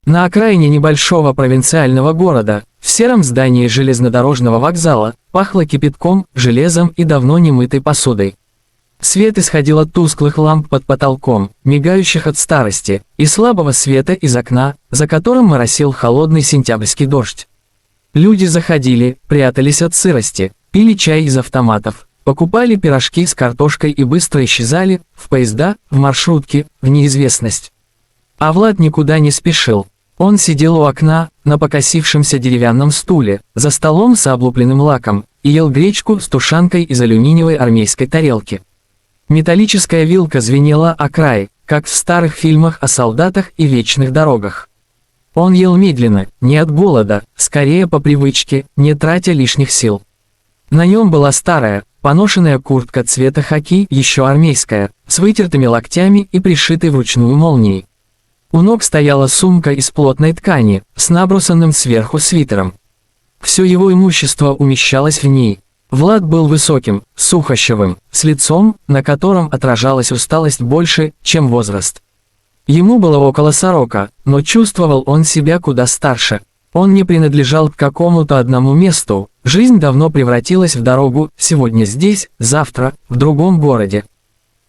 На окраине небольшого провинциального города, в сером здании железнодорожного вокзала, пахло кипятком, железом и давно немытой посудой. Свет исходил от тусклых ламп под потолком, мигающих от старости, и слабого света из окна, за которым моросил холодный сентябрьский дождь. Люди заходили, прятались от сырости, пили чай из автоматов, покупали пирожки с картошкой и быстро исчезали, в поезда, в маршрутки, в неизвестность. А Влад никуда не спешил. Он сидел у окна, на покосившемся деревянном стуле, за столом с облупленным лаком, и ел гречку с тушанкой из алюминиевой армейской тарелки. Металлическая вилка звенела о край, как в старых фильмах о солдатах и вечных дорогах. Он ел медленно, не от голода, скорее по привычке, не тратя лишних сил. На нем была старая, поношенная куртка цвета хаки, еще армейская, с вытертыми локтями и пришитой вручную молнией. У ног стояла сумка из плотной ткани, с набросанным сверху свитером. Все его имущество умещалось в ней. Влад был высоким, сухощавым, с лицом, на котором отражалась усталость больше, чем возраст. Ему было около 40, но чувствовал он себя куда старше. Он не принадлежал к какому-то одному месту, жизнь давно превратилась в дорогу, сегодня здесь, завтра, в другом городе.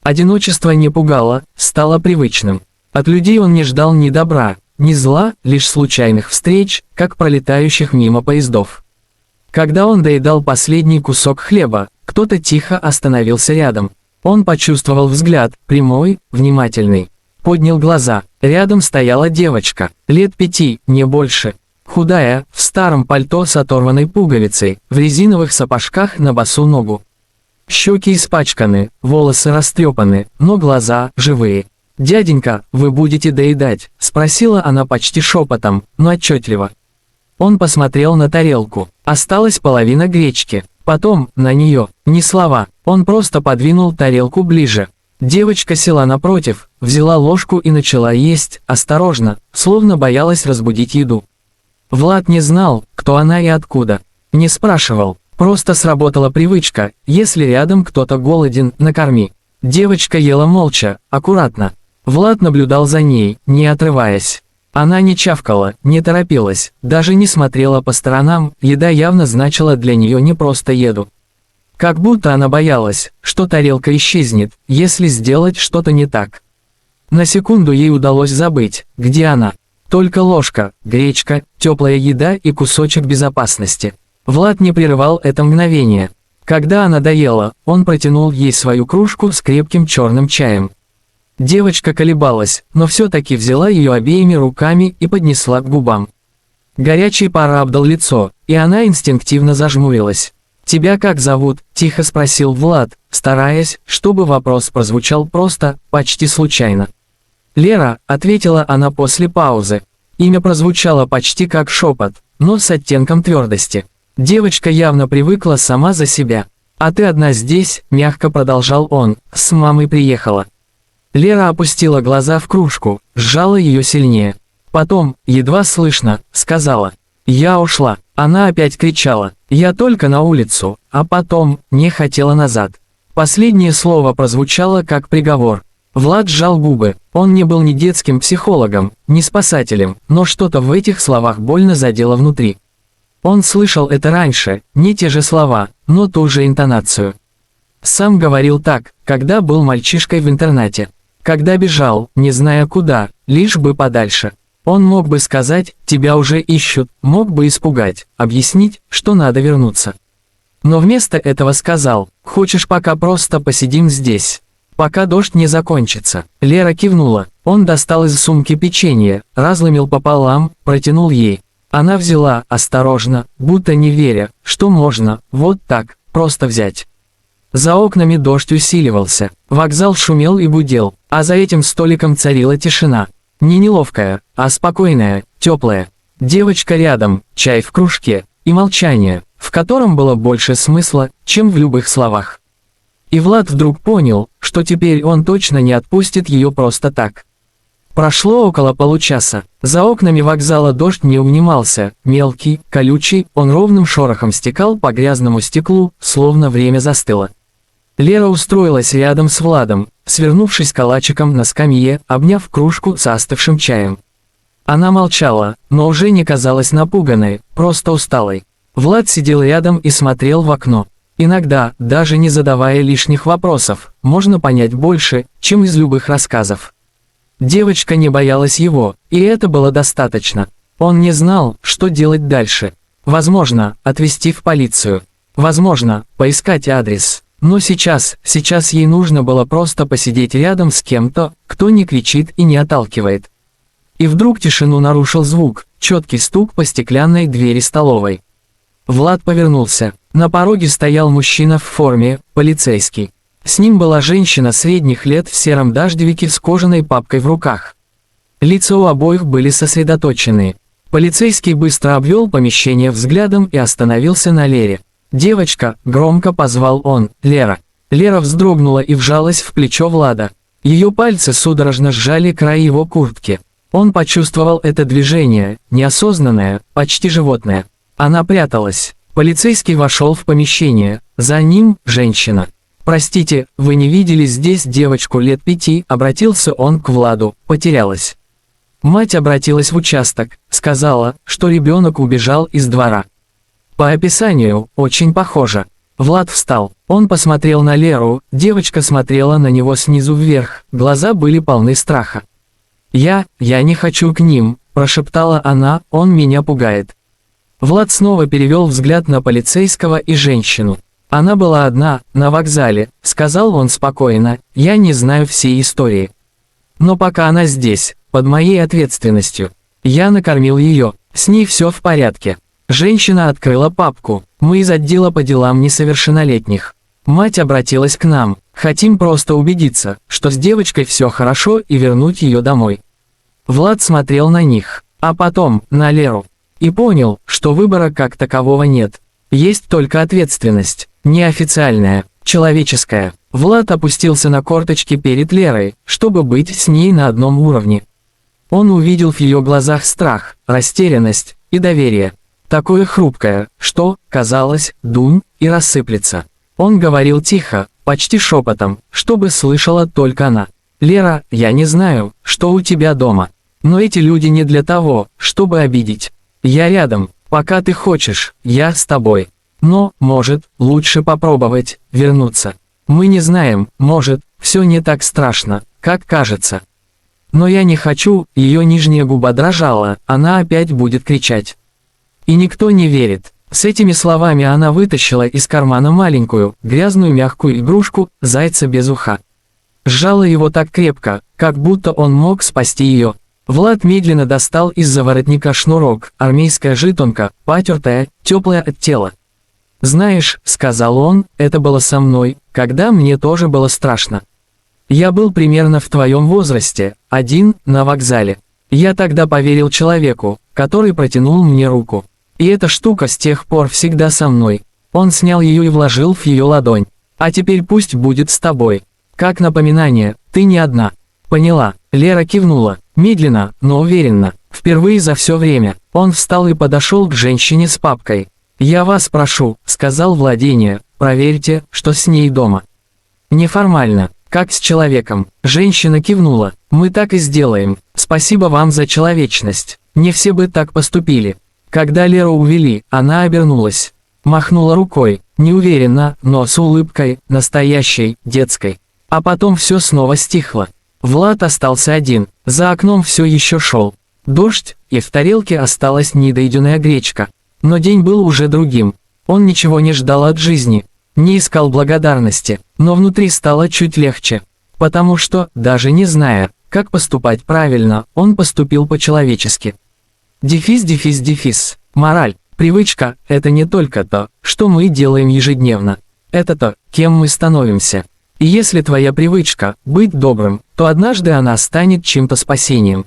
Одиночество не пугало, стало привычным. От людей он не ждал ни добра, ни зла, лишь случайных встреч, как пролетающих мимо поездов. Когда он доедал последний кусок хлеба, кто-то тихо остановился рядом. Он почувствовал взгляд, прямой, внимательный. Поднял глаза. Рядом стояла девочка, лет 5, не больше. Худая, в старом пальто с оторванной пуговицей, в резиновых сапожках на босу ногу. Щеки испачканы, волосы растрепаны, но глаза живые. «Дяденька, вы будете доедать?» – спросила она почти шепотом, но отчетливо. Он посмотрел на тарелку. Осталась половина гречки. Потом, на нее, ни слова. Он просто подвинул тарелку ближе. Девочка села напротив, взяла ложку и начала есть, осторожно, словно боялась разбудить еду. Влад не знал, кто она и откуда. Не спрашивал. Просто сработала привычка: если рядом кто-то голоден, накорми. Девочка ела молча, аккуратно. Влад наблюдал за ней, не отрываясь. Она не чавкала, не торопилась, даже не смотрела по сторонам, еда явно значила для нее не просто еду. Как будто она боялась, что тарелка исчезнет, если сделать что-то не так. На секунду ей удалось забыть, где она. Только ложка, гречка, теплая еда и кусочек безопасности. Влад не прерывал это мгновение. Когда она доела, он протянул ей свою кружку с крепким черным чаем. Девочка колебалась, но все-таки взяла ее обеими руками и поднесла к губам. Горячий пар обдал лицо, и она инстинктивно зажмурилась. «Тебя как зовут?» – тихо спросил Влад, стараясь, чтобы вопрос прозвучал просто, почти случайно. «Лера», – ответила она после паузы. Имя прозвучало почти как шепот, но с оттенком твердости. Девочка явно привыкла сама за себя. «А ты одна здесь?» – мягко продолжал он. «С мамой приехала». Лера опустила глаза в кружку, сжала ее сильнее. Потом, едва слышно, сказала: «Я ушла». Она опять кричала: «Я только на улицу», а потом, не хотела назад. Последнее слово прозвучало как приговор. Влад сжал губы. Он не был ни детским психологом, ни спасателем, но что-то в этих словах больно задело внутри. Он слышал это раньше, не те же слова, но ту же интонацию. Сам говорил так, когда был мальчишкой в интернате. Когда бежал, не зная куда, лишь бы подальше. Он мог бы сказать: «Тебя уже ищут», мог бы испугать, объяснить, что надо вернуться. Но вместо этого сказал: «Хочешь, пока просто посидим здесь? Пока дождь не закончится?» Лера кивнула. Он достал из сумки печенье, разломил пополам, протянул ей. Она взяла, осторожно, будто не веря, что можно, вот так, просто взять. За окнами дождь усиливался, вокзал шумел и гудел, а за этим столиком царила тишина. Не неловкая, а спокойная, теплая. Девочка рядом, чай в кружке, и молчание, в котором было больше смысла, чем в любых словах. И Влад вдруг понял, что теперь он точно не отпустит ее просто так. Прошло около получаса. За окнами вокзала дождь не унимался, мелкий, колючий, он ровным шорохом стекал по грязному стеклу, словно время застыло. Лера устроилась рядом с Владом, свернувшись калачиком на скамье, обняв кружку с остывшим чаем. Она молчала, но уже не казалась напуганной, просто усталой. Влад сидел рядом и смотрел в окно. Иногда, даже не задавая лишних вопросов, можно понять больше, чем из любых рассказов. Девочка не боялась его, и это было достаточно. Он не знал, что делать дальше. Возможно, отвезти в полицию. Возможно, поискать адрес. Но сейчас ей нужно было просто посидеть рядом с кем-то, кто не кричит и не отталкивает. И вдруг тишину нарушил звук, четкий стук по стеклянной двери столовой. Влад повернулся. На пороге стоял мужчина в форме, полицейский. С ним была женщина средних лет в сером дождевике с кожаной папкой в руках. Лица у обоих были сосредоточены. Полицейский быстро обвел помещение взглядом и остановился на Лере. «Девочка», — громко позвал он, — «Лера». Лера вздрогнула и вжалась в плечо Влада. Ее пальцы судорожно сжали край его куртки. Он почувствовал это движение, неосознанное, почти животное. Она пряталась. Полицейский вошел в помещение. За ним – женщина. «Простите, вы не видели здесь девочку лет 5?» – обратился он к Владу. «Потерялась». Мать обратилась в участок, сказала, что ребенок убежал из двора. По описанию, очень похоже. Влад встал. Он посмотрел на Леру, девочка смотрела на него снизу вверх, глаза были полны страха. «Я не хочу к ним», – прошептала она, – «он меня пугает». Влад снова перевел взгляд на полицейского и женщину. «Она была одна, на вокзале», – сказал он спокойно, – «я не знаю всей истории. Но пока она здесь, под моей ответственностью. Я накормил ее, с ней все в порядке». Женщина открыла папку. «Мы из отдела по делам несовершеннолетних. Мать обратилась к нам. Хотим просто убедиться, что с девочкой все хорошо и вернуть ее домой». Влад смотрел на них, а потом на Леру. И понял, что выбора как такового нет. Есть только ответственность, неофициальная, человеческая. Влад опустился на корточки перед Лерой, чтобы быть с ней на одном уровне. Он увидел в ее глазах страх, растерянность и доверие. Такое хрупкое, что, казалось, дунь и рассыплется. Он говорил тихо, почти шепотом, чтобы слышала только она. «Лера, я не знаю, что у тебя дома. Но эти люди не для того, чтобы обидеть. Я рядом, пока ты хочешь, я с тобой. Но, может, лучше попробовать вернуться. Мы не знаем, может, все не так страшно, как кажется. Но я не хочу», ее нижняя губа дрожала, она опять будет кричать. И никто не верит. С этими словами она вытащила из кармана маленькую, грязную мягкую игрушку, зайца без уха. Сжала его так крепко, как будто он мог спасти ее. Влад медленно достал из-за воротника шнурок, армейская житонка, потертая, теплая от тела. «Знаешь», — сказал он, — «это было со мной, когда мне тоже было страшно. Я был примерно в твоем возрасте, один, на вокзале. Я тогда поверил человеку, который протянул мне руку. И эта штука с тех пор всегда со мной». Он снял ее и вложил в ее ладонь. «А теперь пусть будет с тобой. Как напоминание, ты не одна». «Поняла». Лера кивнула, медленно, но уверенно. Впервые за все время. Он встал и подошел к женщине с папкой. «Я вас прошу», — сказал Владение, — «проверьте, что с ней дома». «Неформально, как с человеком». Женщина кивнула. «Мы так и сделаем. Спасибо вам за человечность. Не все бы так поступили». Когда Леру увели, она обернулась. Махнула рукой, неуверенно, но с улыбкой, настоящей, детской. А потом все снова стихло. Влад остался один, за окном все еще шел дождь, и в тарелке осталась недоеденная гречка. Но день был уже другим. Он ничего не ждал от жизни, не искал благодарности, но внутри стало чуть легче. Потому что, даже не зная, как поступать правильно, он поступил по-человечески. Дефис. Мораль. Привычка – это не только то, что мы делаем ежедневно. Это то, кем мы становимся. И если твоя привычка – быть добрым, то однажды она станет чьим-то спасением.